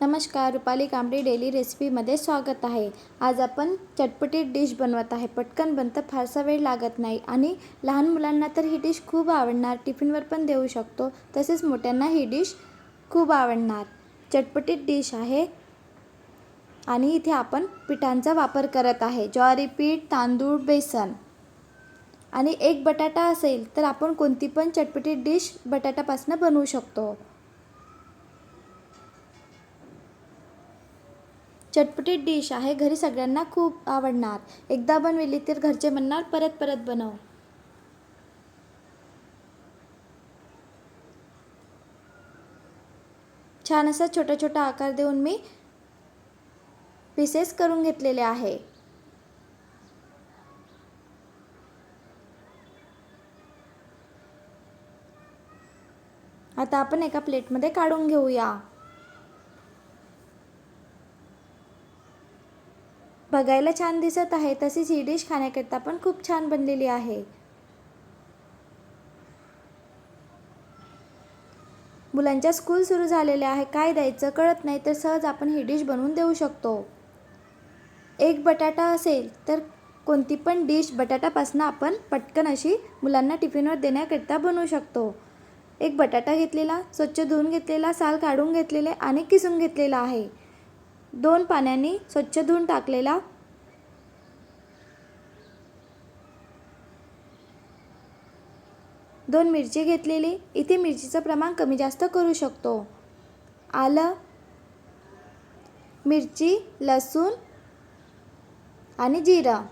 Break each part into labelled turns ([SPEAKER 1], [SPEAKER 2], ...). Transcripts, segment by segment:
[SPEAKER 1] नमस्कार, रुपाली कांबडी डेली रेसिपीमध्ये स्वागत आहे। आज आपण चटपटीत डिश बनवत आहे। पटकन बनतं, फारसा वेळ लागत नाही आणि लहान मुलांना तर ही डिश खूप आवडणार, टिफिनवर पण देऊ शकतो। तसेच मोठ्यांना ही डिश खूप आवडणार चटपटीत डिश आहे। आणि इथे आपण पिठांचा वापर करत आहे। ज्वारी पीठ, तांदूळ, बेसन आणि एक बटाटा असेल तर आपण कोणती पण चटपटीत डिश बटाट्यापासून बनवू शकतो। चटपटीत डिश आहे, घरी सगळ्यांना खूप आवडणार। एकदा बनवली तर घरचे म्हणणार परत परत बनव। छान असा छोटा छोटा आकार देऊन मी पीसेस करून घेतलेले आहे। आता आपण एका प्लेटमध्ये काढून घेऊया। बघायला छान दिसत आहे, तशीच ही डिश खाण्याकरता पण खूप छान बनलेली आहे। मुलांच्या स्कूल सुरू झालेल्या आहे, काय द्यायचं कळत नाही तर सहज आपण ही डिश बनवून देऊ शकतो। एक बटाटा असेल तर कोणती पण डिश बटाट्यापासून आपण पटकन अशी मुलांना टिफिनवर देण्याकरता बनवू शकतो। एक बटाटा घेतलेला, स्वच्छ धुवून घेतलेला, साल काढून घेतलेले आणि किसून घेतलेला आहे। 2 पाण्याने स्वच्छ धुवून टाकलेला। 2 मिरची घेतलेली, इथे मिरचीचं प्रमाण कमी जास्त करू शकतो। आलं, मिरची, लसूण आणि जिरं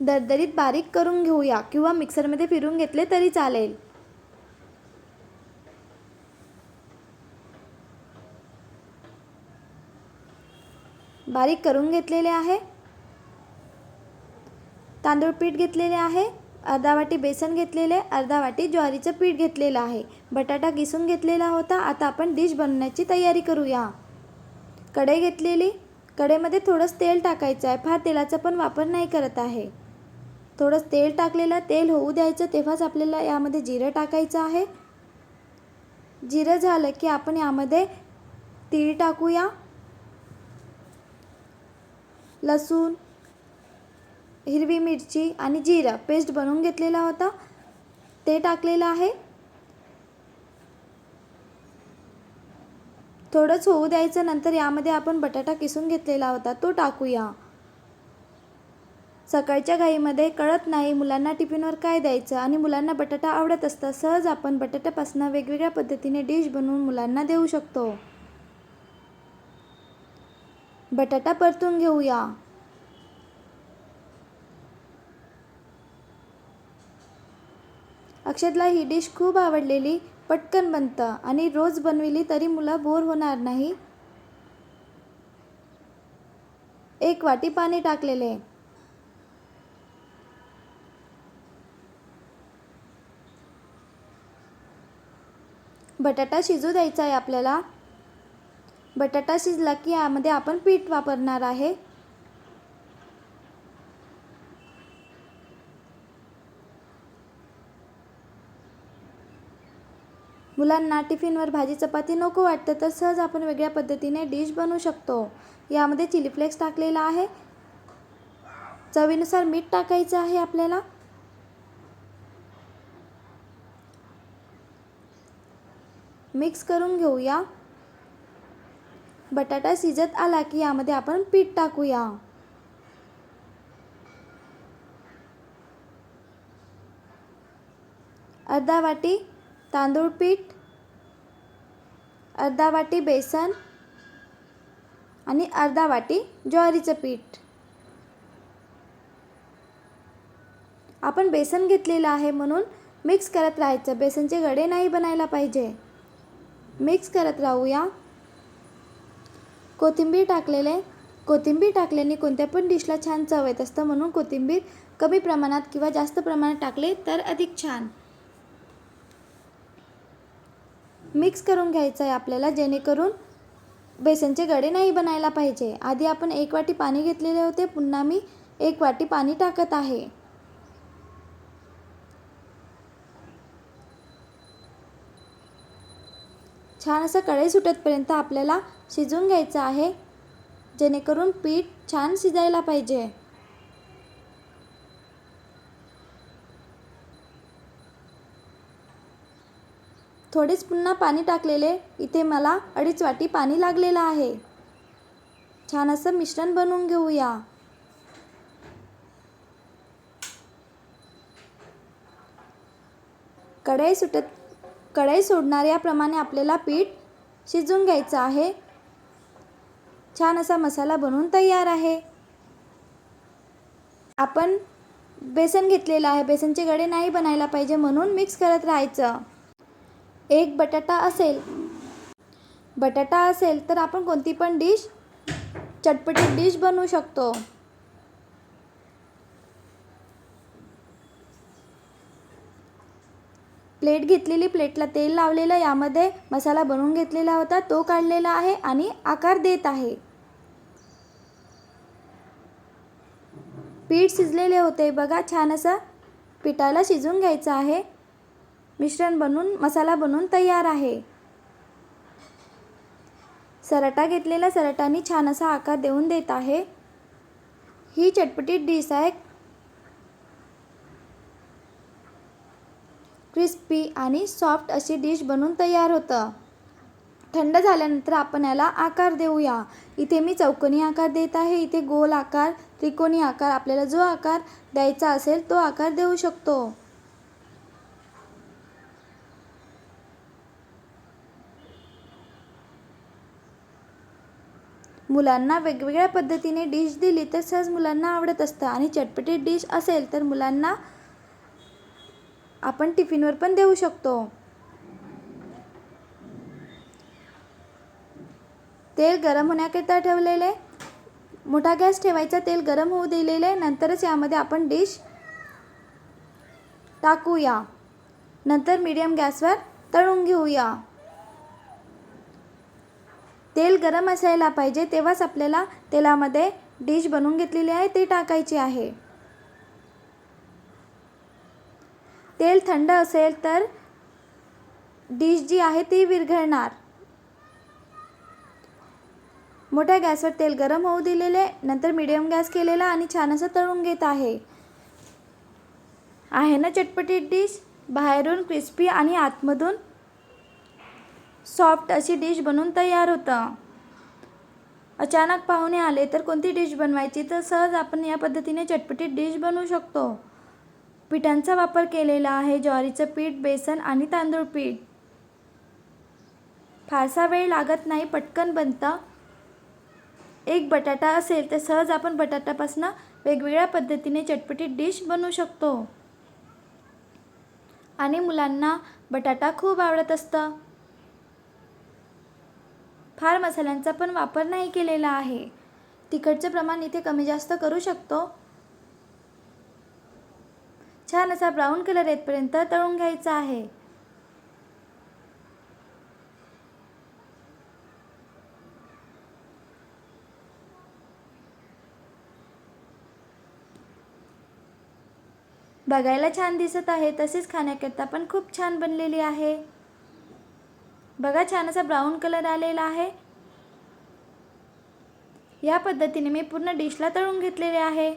[SPEAKER 1] दरदरीत बारीक करून घेऊया किंवा मिक्सरमध्ये फिरून घेतले तरी चालेल। बारीक करून घेतलेले आहे। तांदूळ पीठ घेतलेले आहे, अर्धा वाटी बेसन घेतलेले, अर्धा वाटी ज्वारीचं पीठ घेतलेलं आहे। बटाटा किसून घेतलेला होता। आता आपण डिश बनवण्याची तयारी करूया। कढई घेतलेली, कढईमध्ये थोडंसं तेल टाकायचं आहे, फार तेलाचा पण वापर नाही करत आहे। थोडंसं तेल टाकलेलं, तेल होऊ द्यायचं, तेव्हाच आपल्याला यामध्ये जिरं टाकायचं आहे। जिरं झालं की आपण यामध्ये तीळ टाकूया, लसूण, हिरवी मिरची आणि जिरं पेस्ट बनवून घेतलेला होता ते टाकलेलं आहे। थोडंच होऊ द्यायचं, नंतर यामध्ये आपण बटाटा किसून घेतलेला होता तो टाकूया। सकाळच्या घाईमध्ये कळत नाही मुलांना टिफिनवर काय द्यायचं आणि मुलांना बटाटा आवडत असतं, सहज आपण बटाट्यापासून वेगवेगळ्या पद्धतीने डिश बनवून मुलांना देऊ शकतो। बटाटा परतून घेऊया। अक्षतला ही डिश खूप आवडलेली, पटकन बनतं आणि रोज बनविली तरी मुलं बोर होणार नाही। 1 वाटी पाणी टाकलेले। बटाटा शिजू द्यायचा आहे आपल्याला। बटाटा शिजला की यामध्ये आपण पीठ वापरणार आहे। मुलांना टिफिनवर भाजी चपाती नको वाटतं तर सहज आपण वेगळ्या पद्धतीने डिश बनवू शकतो। यामध्ये चिली फ्लेक्स टाकलेला आहे, चवीनुसार मीठ टाकायचं आहे आपल्याला। मिक्स करून घेऊया। बटाटा शिजत आला की यामध्ये आपण पीठ टाकूया। अर्धा वाटी तांदूळ पीठ, अर्धा वाटी बेसन आणि अर्धा वाटी ज्वारीचं पीठ। आपण बेसन घेतलेलं आहे म्हणून मिक्स करत राहायचं, बेसनचे गडे नाही बनायला पाहिजे। मिक्स करत राहूया। कोथिंबीर टाकलेले, कोथिंबीर टाकल्याने कोणत्या पण डिशला छान चव येत असतं, म्हणून कोथिंबीर कमी प्रमाणात किंवा जास्त प्रमाणात टाकले तर अधिक छान। मिक्स करून घ्यायचं आहे आपल्याला, जेणेकरून बेसनचे गडे नाही बनायला पाहिजे। आधी आपण 1 वाटी पाणी घेतलेले होते, पुन्हा मी 1 वाटी पाणी टाकत आहे। छान असं कढई सुटेपर्यंत आपल्याला शिजवून घ्यायचं आहे, जेणेकरून पीठ छान शिजायला पाहिजे. थोडेच पुन्हा पाणी टाकलेले, इथे मला 2.5 वाटी पाणी लागलेलं आहे. छान असं मिश्रण बनवून घेऊया. कढई सोडणाऱ्याप्रमाणे आपल्याला पीठ शिजवून घ्यायचं आहे. छान असा मसाला बनवून तयार आहे. आपण बेसन घेतलेलं आहे. बेसनचे गडे नाही बनायला पाहिजे म्हणून मिक्स करत राहायचं. एक बटाटा असेल तर आपण कोणती पण डिश, चटपटीत डिश बनवू शकतो. प्लेट घेतलेली, प्लेटला तेल लावलेलं, यामध्ये मसाला बनवून घेतलेला होता तो काढलेला आहे आणि आकार देत आहे. पीठ शिजलेले होते बघा. छान असं पिठाला शिजवून घ्यायचं आहे. मिश्रण बनवून, मसाला बनवून तयार आहे. सराटा घेतलेला, सराटाने छान असा आकार देऊन देत आहे. ही चटपटीत डिश आहे. क्रिस्पी आणि सॉफ्ट अशी डिश बनवून तयार होतं. थंड झाल्यानंतर आपण याला आकार देऊया. इथे मी चौकोनी आकार देत आहे. इथे गोल आकार, त्रिकोणी आकार, आपल्याला जो आकार द्यायचा असेल तो आकार देऊ शकतो. मुलांना वेगवेगळ्या पद्धतीने डिश दिली तर सहज मुलांना आवडत असतं. आणि चटपटीत डिश असेल तर मुलांना आपण टिफिनवर पण देऊ शकतो. तेल गरम होण्याकरिता ठेवलेले, मोठा गॅस ठेवायचा, तेल गरम होऊ दिलेले, नंतरच यामध्ये आपण डिश टाकूया. नंतर मीडियम गॅसवर तळून घेऊया. तेल गरम असायला पाहिजे, तेव्हाच आपल्याला तेलामध्ये डिश बनवून घेतलेली आहे ते टाकायची आहे. तेल थंड असेल तर डिश जी आहे ती विरघळणार. मोठ्या गॅसवर तेल गरम होऊ दिलेले, नंतर मीडियम गॅस केलेला आणि छान असं तळून घेत आहे. आहे ना चटपटीत डिश. बाहेरून क्रिस्पी आणि आतमधून सॉफ्ट अशी डिश बनवून तयार होतं. अचानक पाहुणे आले तर कोणती डिश बनवायची, तर सहज आपण या पद्धतीने चटपटीत डिश बनवू शकतो. पिठांचा वापर केलेला आहे. ज्वारीचं पीठ, बेसन आणि तांदूळ पीठ. फारसा वेळ लागत नाही, पटकन बनतं. एक बटाटा असेल तर सहज आपण बटाट्यापासून वेगवेगळ्या पद्धतीने चटपटीत डिश बनवू शकतो. आणि मुलांना बटाटा खूप आवडत असतं. फार मसाल्यांचा पण वापर नाही केलेला आहे. तिखटचं प्रमाण इथे कमी जास्त करू शकतो. छान असा ब्राऊन कलर येतपर्यंत तळून घ्यायचा आहे. बघायला छान दिसत आहे, तसेच खाण्याकरता पण खूप छान बनलेली आहे. बघा, छान असा ब्राऊन कलर आलेला आहे. या पद्धतीने मी पूर्ण डिशला तळून घेतलेले आहे.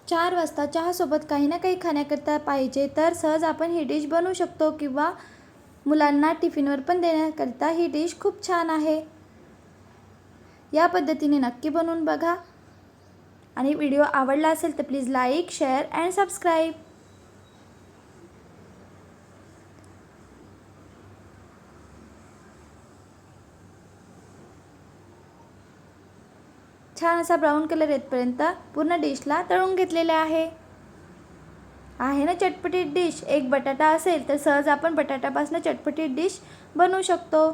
[SPEAKER 1] 4 वाजता चहासोबत काही ना काही खाण्याकरता पाहिजे तर सहज आपण ही डिश बनवू शकतो, किंवा मुलांना टिफिनवर पण देण्याकरिता ही डिश खूप छान आहे. या पद्धतीने नक्की बनवून बघा. आणि व्हिडिओ आवडला असेल तर please like, share and subscribe. छान असा ब्राऊन कलर येतपर्यंत पूर्ण डिशला तळून घेतलेले आहे. आहे ना चटपटीत डिश. एक बटाटा असेल तर सहज आपण बटाट्यापासून चटपटीत डिश बनवू शकतो.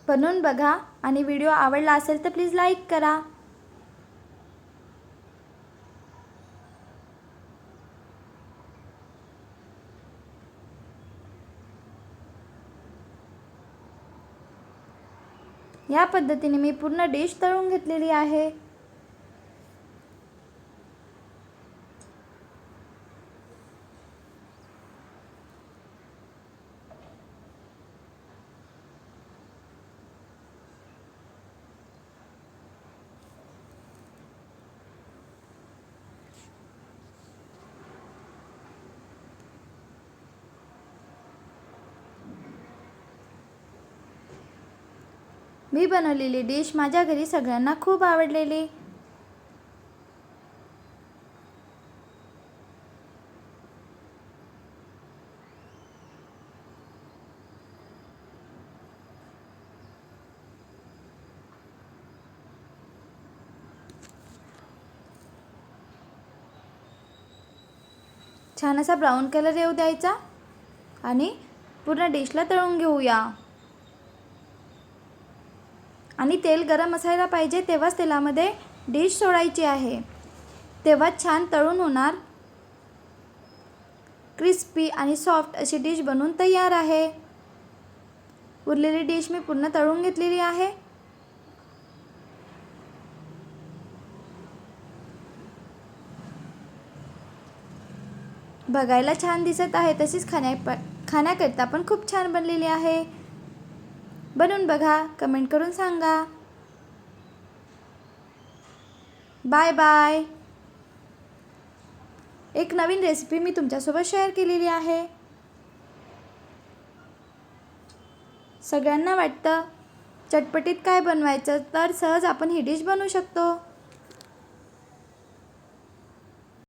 [SPEAKER 1] बनवून बघा. आणि व्हिडिओ आवडला असेल तर प्लीज लाईक करा. या पद्धतीने मी पूर्ण डिश तळून घेतलेली आहे. मी बनवलेली डिश माझ्या घरी सगळ्यांना खूप आवडलेली. छान असा ब्राऊन कलर येऊ द्यायचा आणि पूर्ण डिशला तळून घेऊया. आणि तेल गरम असायला पाहिजे, तेव्हाच तेलामध्ये डिश सोडायची आहे, तेव्हाच छान तळून होणार. क्रिस्पी आणि सॉफ्ट अशी डिश बनवून तयार आहे. उरलेली डिश मी पूर्ण तळून घेतलेली आहे. बघायला छान दिसत आहे, तशीच खाण्याकरिता पण खूप छान बनलेली आहे. बनवून बघा, कमेंट करून सांगा. Bye bye. एक नवीन रेसिपी मी तुमच्यासोबत शेअर केलेली आहे. सगळ्यांना वाटतं चटपटीत काय बनवायचं, तर सहज आपण ही डिश बनवू शकतो.